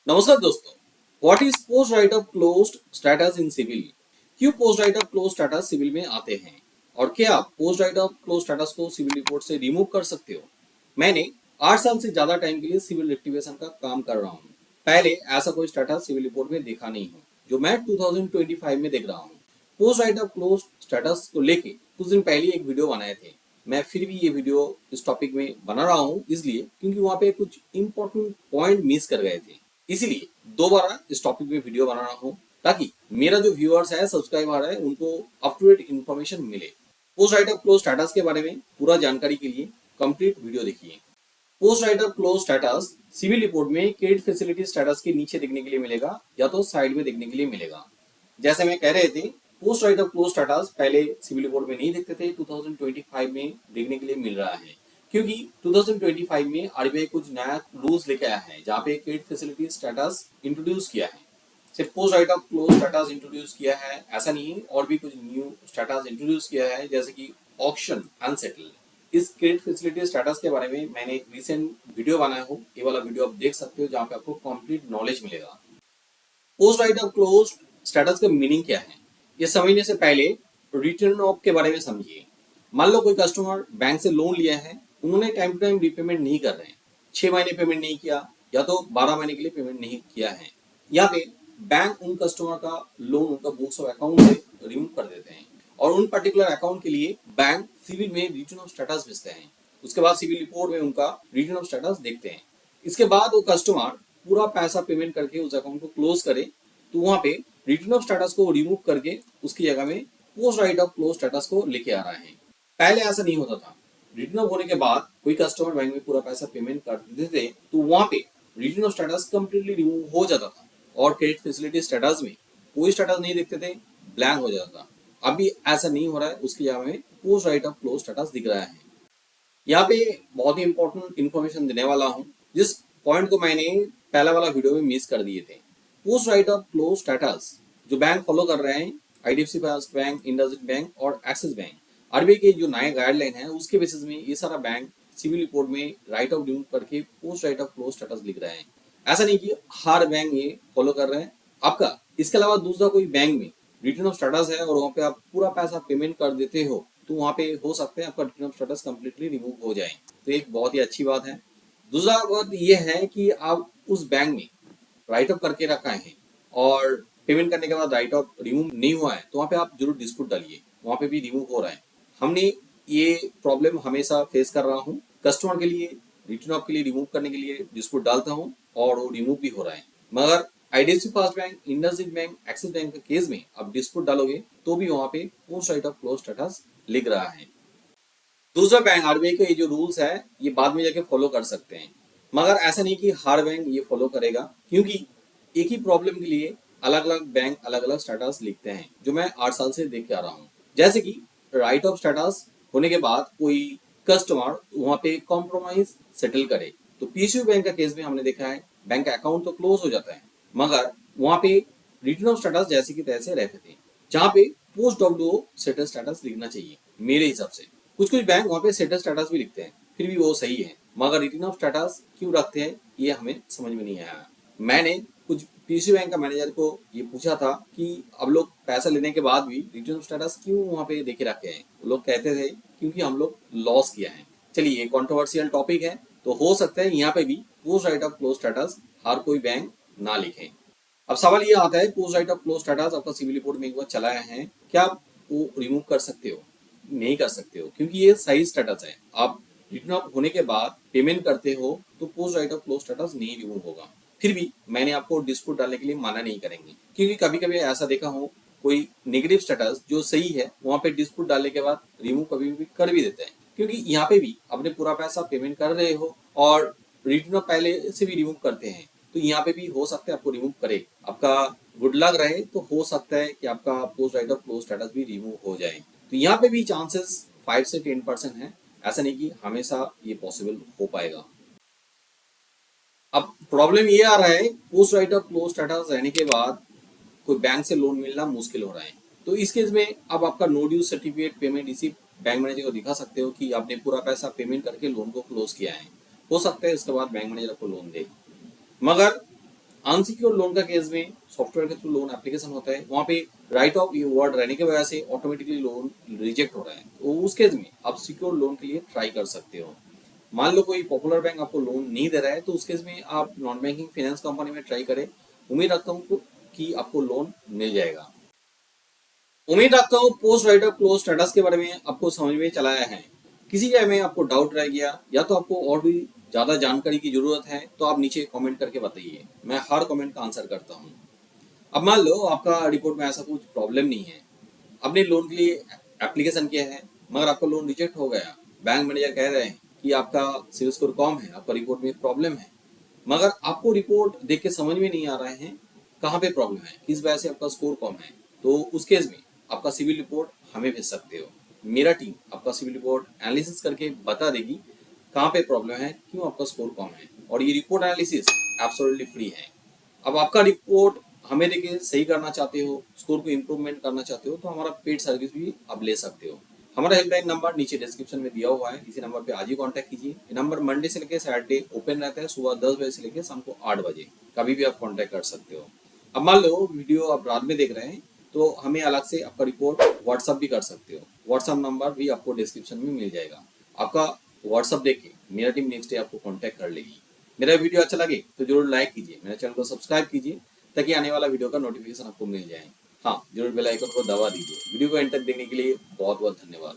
नमस्कार दोस्तों। What is post write off closed status in CIBIL? क्यों post write off close status CIBIL में आते हैं और क्या आप post write off close status को सिविल रिपोर्ट से रिमूव कर सकते हो? मैंने 8 साल से ज्यादा टाइम के लिए सिविल रेक्टिफिकेशन का काम कर रहा हूँ। पहले ऐसा कोई स्टेटस सिविल रिपोर्ट में देखा नहीं हूँ जो मैं 2025 में देख रहा हूँ। Post write off close status को लेके कुछ दिन पहले एक वीडियो बनाए थे। मैं फिर भी ये वीडियो इस टॉपिक में बना रहा हूँ इसलिए क्योंकि वहाँ पे कुछ इंपॉर्टेंट पॉइंट मिस कर गए थे। इसीलिए दोबारा इस टॉपिक में वीडियो बना रहा हूँ ताकि मेरा जो व्यूअर्स है, सब्सक्राइबर है, उनको अप टू डेट इन्फॉर्मेशन मिले। Post write off close status के बारे में पूरा जानकारी के लिए कंप्लीट वीडियो देखिए। Post write off close status CIBIL report में क्रेडिट फैसिलिटी स्टेटस के नीचे देखने के लिए मिलेगा या तो साइड में देखने के लिए मिलेगा। जैसे मैं कह रहे थे, post write off close status पहले सिविल रिपोर्ट में नहीं देखते थे, 2025 में देखने के लिए मिल रहा है क्योंकि 2025 में आरबीआई कुछ नया रूल्स लेके आया है जहाँ पे क्रेडिट फैसिलिटी स्टेटस इंट्रोड्यूस किया है। सिर्फ post write off close status introduce किया है ऐसा नहीं, और भी कुछ न्यू स्टेटस इंट्रोड्यूस किया है जैसे कि ऑक्शन अनसेटल्ड। इस क्रेडिट फैसिलिटी स्टेटस के बारे में मैंने रिसेंट वीडियो बनाया हूँ, ये वाला वीडियो आप देख सकते हो जहाँ पे आपको कंप्लीट नॉलेज मिलेगा। Post write off close status का मीनिंग क्या है ये समझने से पहले रिटर्न ऑफ के बारे में समझिए। मान लो कोई कस्टमर बैंक से लोन लिया है, उन्होंने टाइम टू टाइम रीपेमेंट नहीं कर रहे हैं, 6 महीने पेमेंट नहीं किया या तो 12 महीने के लिए पेमेंट नहीं किया है। यहाँ पे बैंक उन कस्टमर का लोन उनका बुक्स ऑफ अकाउंट से रिमूव कर देते हैं और उन पर्टिकुलर अकाउंट के लिए बैंक सिविल में रिटर्न ऑफ स्टेटस भेजते हैं। उसके बाद सिविल रिपोर्ट में उनका रिटर्न ऑफ स्टेटस देखते हैं। इसके बाद वो कस्टमर पूरा पैसा पेमेंट करके उस अकाउंट को क्लोज करे तो वहां पे रिटर्न ऑफ स्टेटस को रिमूव करके उसकी जगह में post write off close status को लेके आ रहा है। पहले ऐसा नहीं होता था। रिटर्न ऑफ होने के बाद कोई कस्टमर बैंक में पूरा पैसा पेमेंट कर देते थे तो वहां पे return of status completely remove हो जाता था और क्रेडिट फैसिलिटी स्टेटस में कोई स्टेटस नहीं देखते थे, ब्लैंक हो जाता था। अभी ऐसा नहीं हो रहा है, उसकी जगह में post write off close status दिख रहा है। यहाँ पे बहुत ही इंपॉर्टेंट इन्फॉर्मेशन देने वाला हूँ जिस पॉइंट को मैंने पहला वाला वीडियो में मिस कर दिए थे। Post write off close status जो बैंक फॉलो कर रहे हैं, IDFC first bank, IndusInd bank और एक्सिस बैंक, आरबीआई के जो नए गाइडलाइन है उसके बेसिस में ये सारा बैंक सिविल रिपोर्ट में राइट ऑफ रिमूव करके post write off close status लिख रहे हैं। ऐसा नहीं कि हर बैंक ये फॉलो कर रहे हैं आपका। इसके अलावा दूसरा कोई बैंक में रिटर्न ऑफ स्टेटस है और वहाँ पे आप पूरा पैसा पेमेंट कर देते हो तो वहाँ पे हो सकता है आपका return of status completely remove हो जाए, तो एक बहुत ही अच्छी बात है। दूसरा बात यह है कि आप उस बैंक में राइट ऑफ करके रखा है और पेमेंट करने के बाद राइट ऑफ रिमूव नहीं हुआ है तो वहाँ पे आप जरूर डिस्प्यूट डालिए, वहाँ पे भी रिमूव हो रहा है। हमने ये प्रॉब्लम हमेशा फेस कर रहा हूँ, कस्टमर के लिए रिटर्न ऑफ के लिए रिमूव करने के लिए डिस्प्यूट डालता हूँ और वो रिमूव भी हो रहा है। मगर IDFC first bank, IndusInd bank, axis bank के केस में आप डिस्प्यूट डालोगे तो भी वहाँ पे post write off close status लिख रहा है। दूसरा बैंक आरबीआई के ये जो रूल्स है ये बाद में जाके फॉलो कर सकते हैं, मगर ऐसा नहीं कि हर बैंक ये फॉलो करेगा क्योंकि एक ही प्रॉब्लम के लिए अलग अलग बैंक अलग अलग स्टेटस लिखते हैं जो मैं 8 साल से देख के आ रहा हूँ। जैसे कि राइट ऑफ स्टेटस होने के बाद कोई कस्टमर वहां पे कॉम्प्रोमाइज सेटल करे तो पीएसयू बैंक का केस में हमने देखा है बैंक का अकाउंट तो क्लोज हो जाता है मगर वहां पे रिटर्न ऑफ स्टेटस जैसे कि तैसे रहते थे जहाँ पे पोस्ट डब्ल्यू सेटल स्टेटस लिखना चाहिए मेरे हिसाब से। कुछ कुछ बैंक वहाँ पे सेटल स्टेटस भी लिखते हैं फिर भी वो सही है, मगर रिटर्न ऑफ स्टेटस क्यों रखते हैं ये हमें समझ में नहीं आया। मैंने कुछ पीएसयू बैंक का मैनेजर को ये पूछा था कि अब लोग पैसा लेने के बाद भी रिटर्न ऑफ स्टेटस क्यों वहाँ पे देखे रखे हैं, वो लोग कहते थे क्योंकि हम लोग लॉस किया है। चलिए ये कॉन्ट्रोवर्शियल टॉपिक है तो हो सकता है यहाँ पे भी post write off close status हर कोई बैंक ना लिखे। अब सवाल ये आता है, post write off close status आपका सिविल रिपोर्ट में एक बार चला है, क्या आप वो रिमूव कर सकते हो? नहीं कर सकते हो क्योंकि ये सही स्टेटस है। आप रिटर्न ऑफ होने के बाद पेमेंट करते हो तो post write off close status नहीं रिमूव होगा। फिर भी मैंने आपको डिस्प्यूट डालने के लिए माना नहीं करेंगे क्योंकि कभी कभी ऐसा देखा हो कोई नेगेटिव स्टेटस जो सही है वहां पे डिस्प्यूट डालने के बाद रिमूव कभी भी कर भी देते हैं क्योंकि यहाँ पे भी अपने पूरा पैसा पेमेंट कर रहे हो और रिटर्न ऑफ पहले से भी रिमूव करते हैं तो यहाँ पे भी हो सकता है आपको रिमूव करे। आपका गुड लक रहे तो हो सकता है कि आपका post write off close status भी रिमूव हो जाए, तो यहाँ पे भी चांसेस 5 से 10% है, ऐसा नहीं कि हमेशा ये पॉसिबल हो पाएगा। अब प्रॉब्लम ये आ रहा है, post write off close status रहने के बाद कोई बैंक से लोन मिलना मुश्किल हो रहा है तो इस केस में अब आपका नो ड्यू सर्टिफिकेट पेमेंट इसी बैंक मैनेजर को दिखा सकते हो कि आपने पूरा पैसा पेमेंट करके लोन को क्लोज किया है। हो सकता है इसके बाद बैंक मैनेजर आपको लोन दे, मगर अनसिक्योर लोन का केस में सॉफ्टवेयर के थ्रू लोन एप्लीकेशन होता है, वहाँ पे राइट ऑफ वर्ड रहने की वजह से ऑटोमेटिकली लोन रिजेक्ट हो रहा है, तो उस केस में आप सिक्योर लोन के लिए ट्राई कर सकते हो। मान लो कोई पॉपुलर बैंक आपको लोन नहीं दे रहा है, तो उस केस में आप नॉन बैंकिंग फाइनेंस कंपनी में ट्राई करें। उम्मीद रखता हूँ कि आपको लोन मिल जाएगा। उम्मीद रखता हूँ post write off close status के बारे में आपको समझ में चला आया है। किसी जगह में आपको डाउट रह गया या तो आपको और भी ज़्यादा जानकारी की ज़रूरत है, तो आप नीचे कमेंट करके बताइए, मैं हर कमेंट का आंसर करता हूँ। अब मान लो आपका रिपोर्ट में ऐसा कुछ प्रॉब्लम नहीं है, आपने लोन के लिए एप्लीकेशन किया है मगर आपका लोन रिजेक्ट हो गया, बैंक मैनेजर कह रहे हैं कि आपका सिविल स्कोर कम है, आपका रिपोर्ट में प्रॉब्लम है, मगर आपको रिपोर्ट देख के समझ में नहीं आ रहे हैं कहाँ पे प्रॉब्लम है, किस वजह से आपका स्कोर कम है, तो उस केस में आपका सिविल रिपोर्ट हमें भेज सकते हो। मेरा टीम आपका सिविल रिपोर्ट एनालिसिस करके बता देगी कहाँ पे प्रॉब्लम है, क्यों आपका स्कोर कम है, और ये रिपोर्ट एनालिसिस एब्सोल्युटली फ्री है। अब आपका रिपोर्ट हमें देके सही करना चाहते हो, स्कोर को इम्प्रूवमेंट करना चाहते हो, तो हमारा पेड सर्विस भी आप ले सकते हो। हमारा हेल्पलाइन नंबर नीचे डिस्क्रिप्शन में दिया हुआ है, इसी नंबर पे आज ही कांटेक्ट कीजिए। ये नंबर मंडे से लेकर सैटरडे ओपन रहता है, सुबह 10 बजे से लेकर शाम को 8 बजे, कभी भी आप कांटेक्ट कर सकते हो। अब मान लो वीडियो आप रात में देख रहे हैं, तो हमें अलग से आपका रिपोर्ट व्हाट्सअप भी कर सकते हो, व्हाट्सअप नंबर भी आपको डिस्क्रिप्शन में मिल जाएगा। आपका व्हाट्सअप देख के मेरा टीम नेक्स्ट डे आपको कॉन्टैक्ट कर लेगी। मेरा वीडियो अच्छा लगे तो जरूर लाइक कीजिए, मेरे चैनल को सब्सक्राइब कीजिए ताकि आने वाला वीडियो का नोटिफिकेशन आपको मिल जाए। हाँ, जरूर बेल आइकन को दबा दीजिए। वीडियो को एंड तक देखने के लिए बहुत बहुत धन्यवाद।